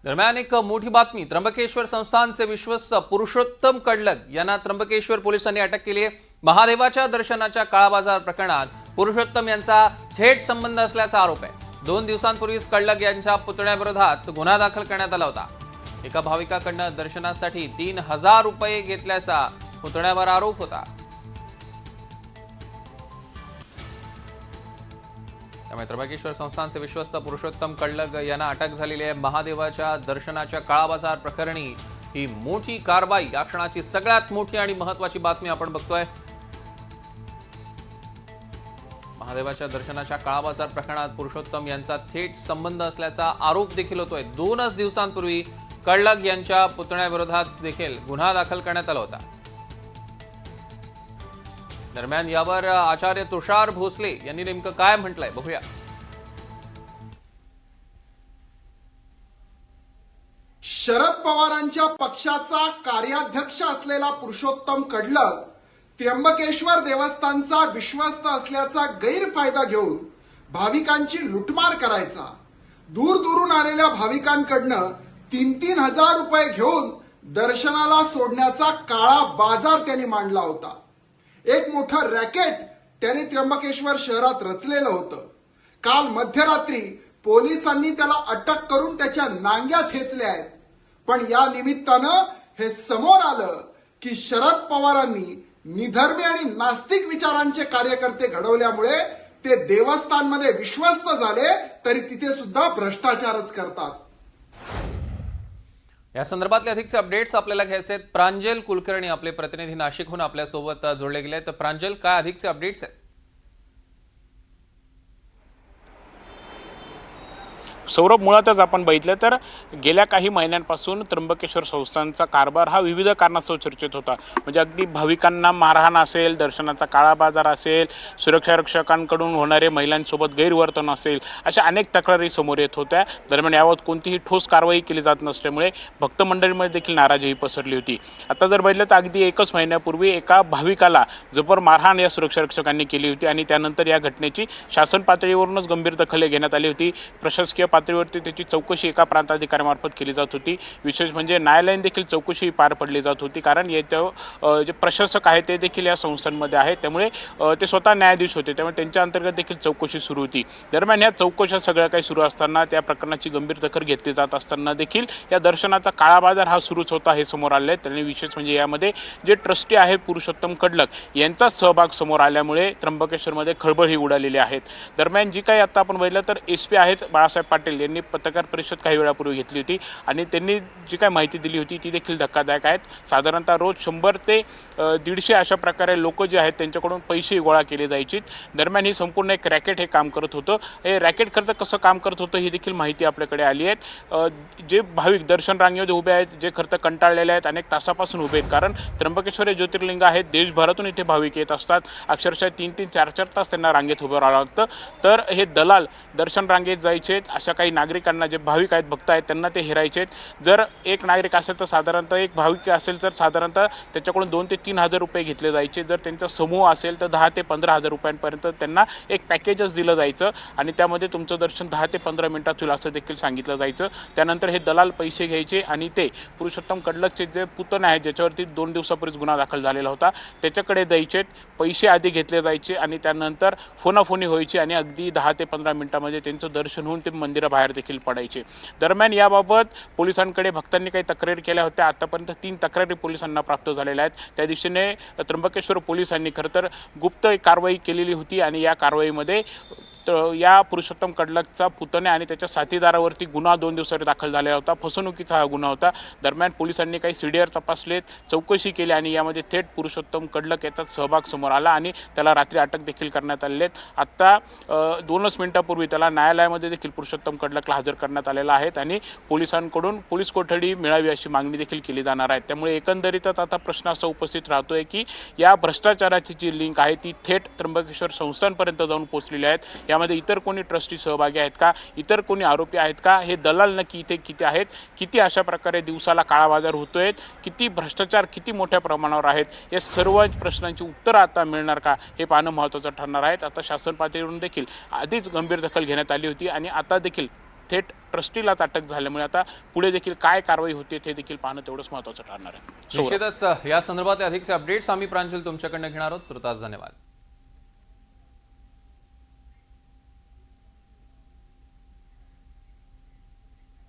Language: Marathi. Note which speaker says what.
Speaker 1: दरम्यान एक मोठी बातमी, त्र्यंबकेश्वर संस्थानचे विश्वस्त पुरुषोत्तम कडलग यांना त्र्यंबकेश्वर पोलिसांनी अटक केली आहे। महादेवाच्या दर्शनाच्या काळाबाजार प्रकरणात पुरुषोत्तम यांचा थेट संबंध असल्याचा आरोप आहे। 2 दिवसांपूर्वीच कडलग यांच्या पुतण्याविरोधात गुन्हा दाखल करण्यात आला होता। एका भाविकाकडून दर्शनासाठी 3000 रुपये घेतल्याचा पुतण्यावर आरोप होता। त्यामुळे त्र्यंबकेश्वर संस्थानचे विश्वस्त पुरुषोत्तम कडलग यांना अटक झालेली आहे। महादेवाच्या दर्शनाच्या काळाबाजार प्रकरणी ही मोठी कारवाई, या क्षणाची सगळ्यात मोठी आणि महत्त्वाची बातमी आपण बघतोय। महादेवाच्या दर्शनाच्या काळाबाजार प्रकरणात पुरुषोत्तम यांचा थेट संबंध असल्याचा आरोप देखील होतोय। 2 दिवसांपूर्वी कडलग यांच्या पुतण्याविरोधात देखील गुन्हा दाखल करण्यात आला होता। दरम्यान यावर आचार्य तुषार भोसले यांनी नेमकं काय म्हटलंय बघूया।
Speaker 2: शरद पवारांच्या पक्षाचा कार्याध्यक्ष असलेला पुरुषोत्तम कडलग त्र्यंबकेश्वर देवस्थानचा विश्वस्त असल्याचा गैरफायदा घेऊन भाविकांची लुटमार करायचा। दूरदूरून आलेल्या भाविकांकडनं 3,000 रुपये घेऊन दर्शनाला सोडण्याचा काळा बाजार त्यांनी मांडला होता। एक मोठं रॅकेट त्याने त्र्यंबकेश्वर शहरात रचलेलं होतं। काल मध्यरात्री पोलिसांनी त्याला अटक करून त्याच्या नांग्या ठेचल्या आहेत। पण या निमित्तानं हे समोर आलं की शरद पवारांनी निधर्मी आणि नास्तिक विचारांचे कार्यकर्ते घडवल्यामुळे ते देवस्थानमध्ये विश्वस्त झाले तरी तिथे सुद्धा भ्रष्टाचारच करतात।
Speaker 1: या संदर्भातले अधिकचे अपडेट्स आपल्याला घ्यायचे आहेत। प्रांजल कुलकर्णी आपले प्रतिनिधी नाशिकहून आपल्या सोबत जोडले गेले आहेत। प्रांजल, काय अधिकचे अपडेट्स आहेत?
Speaker 3: सौरभ, मुळातच आपण बघितलं तर गेल्या काही महिन्यांपासून त्र्यंबकेश्वर संस्थानचा कारभार हा विविध कारणास्तव चर्चेत होता। म्हणजे अगदी भाविकांना मारहाण असेल, दर्शनाचा काळा बाजार असेल, सुरक्षा रक्षकांकडून होणारे महिलांसोबत गैरवर्तन असेल, अशा अनेक तक्रारी समोर येत होत्या। दरम्यान यावर कोणतीही ठोस कारवाई केली जात नसल्यामुळे भक्त मंडळीमध्ये देखील नाराजी पसरली होती। आता जर बघितलं तर अगदी 1 महिन्यापूर्वी एका भाविकाला जबर मारहाण या सुरक्षा रक्षकांनी केली होती आणि त्यानंतर या घटनेची शासन पातळीवरूनच गंभीर दखल घेण्यात आली होती। प्रशासकीय पातळीवरती त्याची चौकशी एका प्रांताधिकाऱ्यामार्फत केली जात होती। विशेष म्हणजे न्यायालयीन देखील चौकशी पार पडली जात होती, कारण जे प्रशासक आहेत ते देखील या संस्थांमध्ये आहेत, त्यामुळे ते स्वतः न्यायाधीश होते, त्यामुळे त्यांच्या अंतर्गत देखील चौकशी सुरू होती। दरम्यान या चौकशा सगळ्या काही सुरू असताना, त्या प्रकरणाची गंभीर दखल घेतली जात असताना देखील या दर्शनाचा काळा बाजार हा सुरूच होता हे समोर आले आहे। त्यांनी विशेष म्हणजे यामध्ये जे ट्रस्टी आहे पुरुषोत्तम कडलग यांचा सहभाग समोर आल्यामुळे त्र्यंबकेश्वरमध्ये खळबळ ही उडालेली आहे। दरम्यान जी काही आता आपण बघितलं तर SP आहेत बाळासाहेब पाटील यांनी पत्रकार परिषद काही वेळापूर्वी घेतली होती आणि त्यांनी जी काही माहिती दिली होती ती देखील धक्कादायक आहेत। साधारणतः रोज 100 ते 150 अशा प्रकारे लोक जे आहेत त्यांच्याकडून पैसे गोळा केले जायचे। दरम्यान ही संपूर्ण एक रॅकेट हे काम करत होतं। हे रॅकेट खरं कसं काम करत होतं ही देखील माहिती आपल्याकडे आली आहे। जे भाविक दर्शन रांगेमध्ये उभे आहेत, जे खरं कंटाळलेले आहेत, अनेक तासापासून उभे आहेत, कारण त्र्यंबकेश्वर हे ज्योतिर्लिंग आहेत, देशभरातून इथे भाविक येत असतात। अक्षरशः 3-3, 4-4 तास त्यांना रांगेत उभं राहावं लागतं। तर हे दलाल दर्शन रांगेत जायचे, अशा काही नागरिकांना, जे भाविक आहेत, भक्त आहेत, त्यांना ते हिरायचे। जर एक नागरिक असेल तर साधारणतः, एक भाविक असेल तर साधारणतः त्याच्याकडून 2 ते 3,000 रुपये घेतले जायचे। जर त्यांचा समूह असेल तर 10 ते 15,000 रुपयांपर्यंत त्यांना एक पॅकेजच दिलं जायचं आणि त्यामध्ये तुमचं दर्शन 10 ते 15 मिनिटात होईल असं देखील सांगितलं जायचं। त्यानंतर हे दलाल पैसे घ्यायचे आणि ते पुरुषोत्तम कडलगचे जे पुतणे आहेत, ज्याच्यावरती 2 दिवसापूर्वीच गुन्हा दाखल झालेला होता, त्याच्याकडे द्यायचे। पैसे आधी घेतले जायचे आणि त्यानंतर फोनाफोनी व्हायची आणि अगदी 10 ते 15 मिनिटांमध्ये त्यांचं दर्शन होऊन ते मंदिराबाहेर देखील पडायचे। दरम्यान याबाबत पोलिसांकडे भक्तांनी काही तक्रारी केल्या होत्या। आतापर्यंत 3 तक्रारी पोलिसांना प्राप्त झालेल्या आहेत। त्या दिशेने त्र्यंबकेश्वर पोलिसांनी खरं तर गुप्त कारवाई केलेली होती आणि या कारवाईमध्ये या पुरुषोत्तम कडलगचा पुतण्या आणि त्याच्या साथीदारावरती गुन्हा 2 दिवसापूर्वी दाखल झालेला होता। फसवणुकीचा हा गुन्हा होता। दरम्यान पोलिसांनी काही CDR तपासलेत, चौकशी केली आणि यामध्ये थेट पुरुषोत्तम कडलग याचा सहभाग समोर आला आणि त्याला रात्री अटक देखील करण्यात आलेली आहे। आता 2 मिनिटांपूर्वी त्याला न्यायालयामध्ये देखील पुरुषोत्तम कडलगला हजर करण्यात आलेला आहे आणि पोलिसांकडून पोलीस कोठडी मिळावी अशी मागणी देखील केली जाणार आहे। त्यामुळे एकंदरीतच आता प्रश्न असा उपस्थित राहतोय की या भ्रष्टाचाराची जी लिंक आहे ती थेट त्र्यंबकेश्वर संस्थांपर्यंत जाऊन पोहोचलेली आहेत। यामध्ये इतर कोणी ट्रस्टी सहभागी आहेत का, इतर कोणी आरोपी आहेत का, हे दलाल नक्की इथे किती आहेत, किती अशा प्रकारे दिवसाला काळा बाजार होतोय, किती भ्रष्टाचार किती मोठ्या प्रमाणावर आहेत, या सर्व प्रश्नांची उत्तरं आता मिळणार का हे पाहणं महत्त्वाचं ठरणार आहे। आता शासन पातळीवरून देखील आधीच गंभीर दखल घेण्यात आली होती आणि आता देखील थेट ट्रस्टीलाच अटक झाल्यामुळे आता पुढे देखील काय कारवाई होते ते देखील पाहणं तेवढंच महत्त्वाचं ठरणार आहे.
Speaker 1: निश्चितच या संदर्भात अधिकचे अपडेट्स आम्ही प्रांजल तुमच्याकडनं घेणार आहोत. तुर्तास धन्यवाद.